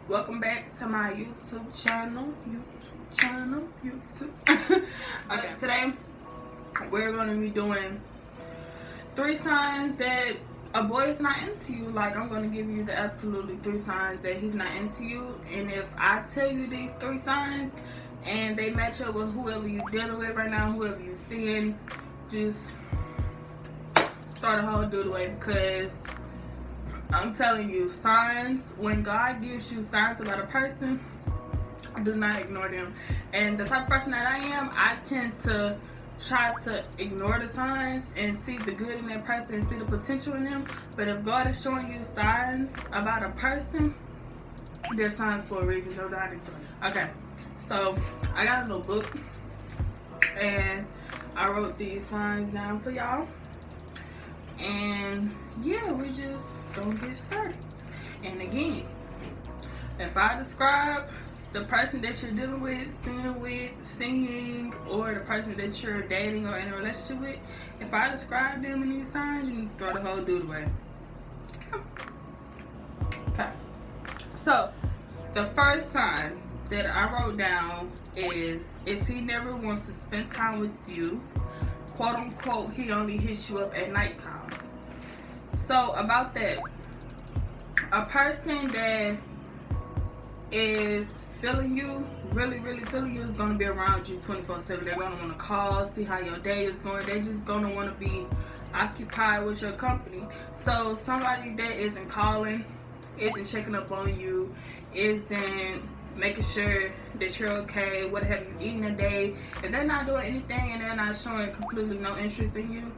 Welcome back to my YouTube channel. Okay, today we're going to be doing 3 signs that a boy is not into you. Like, I'm going to give you the absolutely 3 signs that he's not into you. And if I tell you these 3 signs and they match up with whoever you're dealing with right now, whoever you're seeing, just throw the whole dude away, because I'm telling you, signs, when God gives you signs about a person, do not ignore them. And the type of person that I am, I tend to try to ignore the signs and see the good in that person and see the potential in them. But if God is showing you signs about a person, there's signs for a reason, no doubt. Okay, so I got a little book and I wrote these signs down for y'all. And yeah, we just gonna get started. And again, if I describe the person that you're dealing with, staying with, seeing, or the person that you're dating or in a relationship with, if I describe them in these signs, you can throw the whole dude away. Okay. So the first sign that I wrote down is if he never wants to spend time with you, quote unquote, he only hits you up at nighttime. So about that, a person that is feeling you, really feeling you, is going to be around you 24/7. They're going to want to call, see how your day is going. They're just going to want to be occupied with your company. So somebody that isn't calling, isn't checking up on you, isn't making sure that you're okay, what have you eaten today, if they're not doing anything and they're not showing completely no interest in you,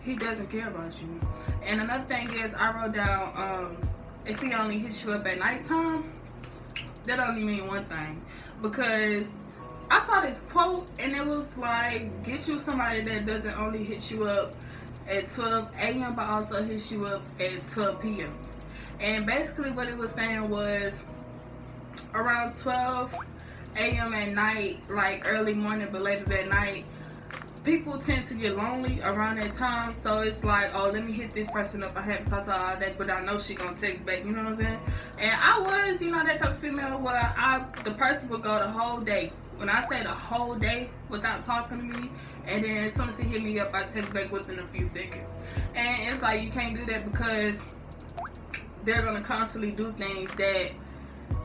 he doesn't care about you. And another thing is, I wrote down, if he only hits you up at nighttime, that only mean one thing. Because I saw this quote and it was like, get you somebody that doesn't only hit you up at 12 a.m. but also hits you up at 12 p.m. And basically what it was saying was, around 12 a.m. at night, like early morning but later that night, people tend to get lonely around that time. So it's like, oh, let me hit this person up. I haven't talked to her all day, but I know she gonna text back, you know what I'm saying? And I was, that type of female where the person would go the whole day. When I say the whole day without talking to me, and then as soon as he hit me up, I text back within a few seconds. And it's like, you can't do that, because they're gonna constantly do things that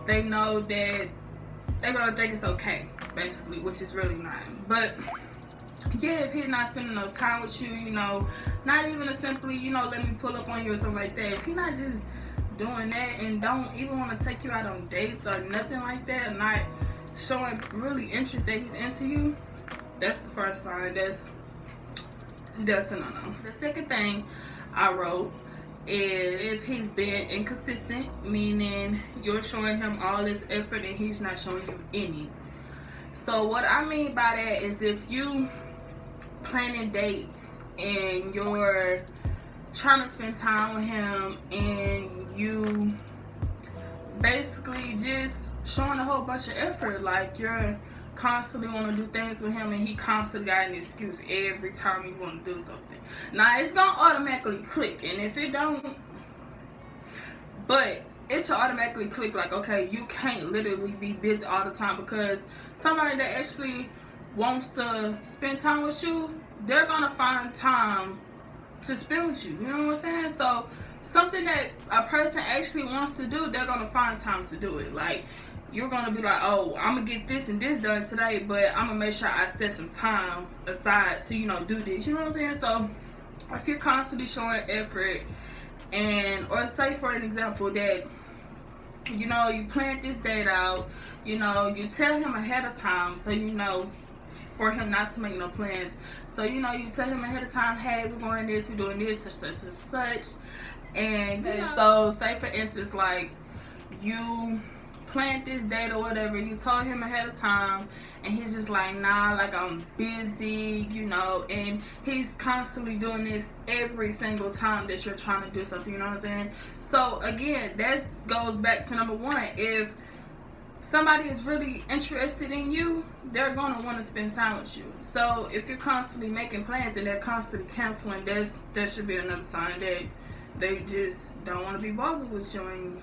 they know that they're gonna think it's okay, basically, which is really not. But yeah, if he's not spending no time with you, not even a simply, let me pull up on you or something like that. If he's not just doing that and don't even want to take you out on dates or nothing like that, not showing really interest that he's into you, that's the first sign. That's a no-no. The second thing I wrote is if he's been inconsistent, meaning you're showing him all this effort and he's not showing you any. So what I mean by that is, if you planning dates and you're trying to spend time with him and you basically just showing a whole bunch of effort, like you're constantly want to do things with him and he constantly got an excuse every time you want to do something. Now it's gonna automatically click, and if it don't, but it should automatically click, like, okay, you can't literally be busy all the time, because somebody that actually wants to spend time with you, they're gonna find time to spend with you, you know what I'm saying? So something that a person actually wants to do, they're gonna find time to do it. Like, you're gonna be like, oh, I'm gonna get this and this done today, but I'm gonna make sure I set some time aside to do this, you know what I'm saying? So if you're constantly showing effort, and or say for an example that you planned this date out, you tell him ahead of time, so for him not to make no plans. So you tell him ahead of time, hey, we're going this, we're doing this, such. And so say for instance, like, you planned this date or whatever, you told him ahead of time, and he's just like, nah, like, I'm busy, and he's constantly doing this every single time that you're trying to do something, you know what I'm saying? So again, that goes back to number 1. If somebody is really interested in you, they're going to want to spend time with you. So if you're constantly making plans and they're constantly canceling, there should be another sign that they just don't want to be bothered with you, and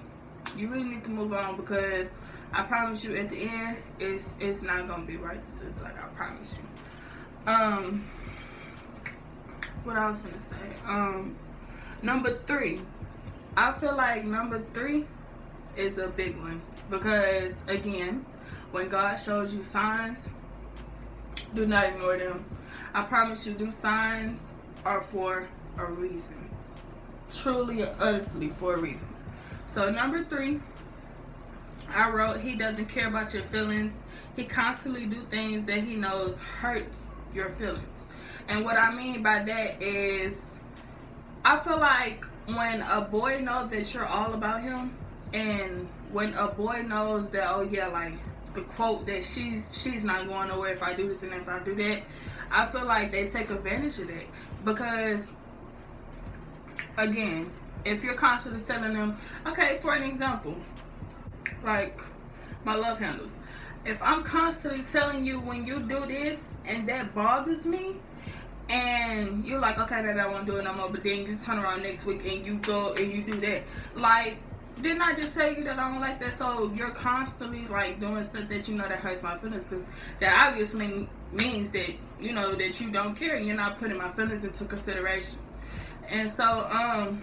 You really need to move on, because I promise you at the end it's not gonna be right. This is like, I promise you. What I was gonna say, number 3. I feel like number 3 is a big one, because again, when God shows you signs, do not ignore them. I promise you, them signs are for a reason. Truly and honestly for a reason. So number 3, I wrote, he doesn't care about your feelings. He constantly do things that he knows hurts your feelings. And what I mean by that is, I feel like when a boy knows that you're all about him, and when a boy knows that, oh yeah, like the quote that she's not going nowhere if I do this and if I do that, I feel like they take advantage of that. Because again, if you're constantly telling them, okay, for an example, like my love handles, if I'm constantly telling you when you do this and that bothers me, and you're like, okay baby, I won't do it no more, but then you turn around next week and you go and you do that, like, didn't I just tell you that I don't like that? So you're constantly like doing stuff that you know that hurts my feelings, because that obviously means that you know that you don't care and you're not putting my feelings into consideration. And so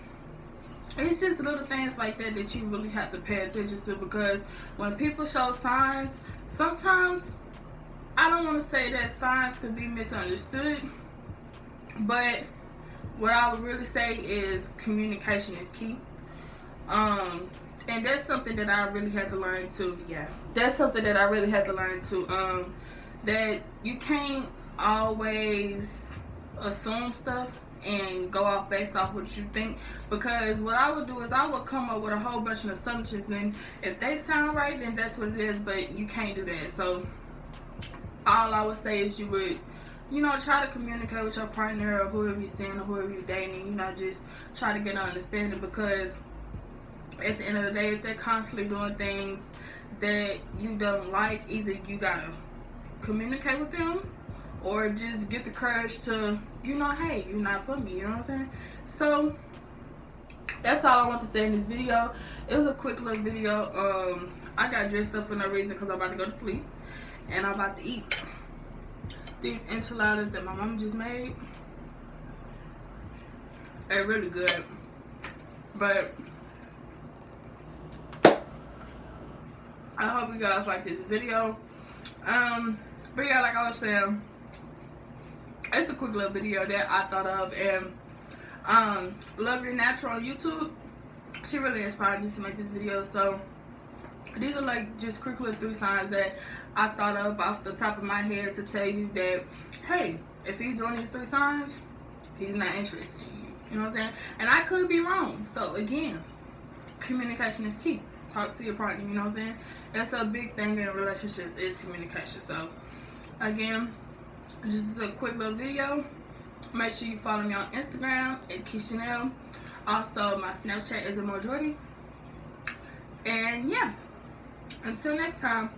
it's just little things like that that you really have to pay attention to, because when people show signs, sometimes, I don't want to say that signs could be misunderstood, but what I would really say is communication is key. And that's something that I really had to learn too. Yeah, that's something that I really had to learn too. That you can't always assume stuff and go off based off what you think, because what I would do is I would come up with a whole bunch of assumptions, and if they sound right, then that's what it is, but you can't do that. So all I would say is you would, you know, try to communicate with your partner or whoever you're seeing or whoever you're dating, you know, just try to get an understanding, because at the end of the day, if they're constantly doing things that you don't like, either you gotta communicate with them or just get the courage to, you know, hey, you're not for me, you know what I'm saying? So that's all I want to say in this video. It was a quick little video. I got dressed up for no reason because I'm about to go to sleep and I'm about to eat these enchiladas that my mom just made. They're really good, but I hope you guys like this video. But yeah, like I was saying, it's a quick little video that I thought of, and Love Your Natural on YouTube, she really inspired me to make this video. So these are like just quick little 3 signs that I thought of off the top of my head to tell you that, hey, if he's doing these 3 signs, he's not interested in you. You know what I'm saying? And I could be wrong. So again, communication is key. Talk to your partner, you know what I'm saying? That's a big thing in relationships, is communication. So again, just a quick little video. Make sure you follow me on Instagram at KeeyChaneell. Also, my Snapchat is a majority. And yeah, until next time.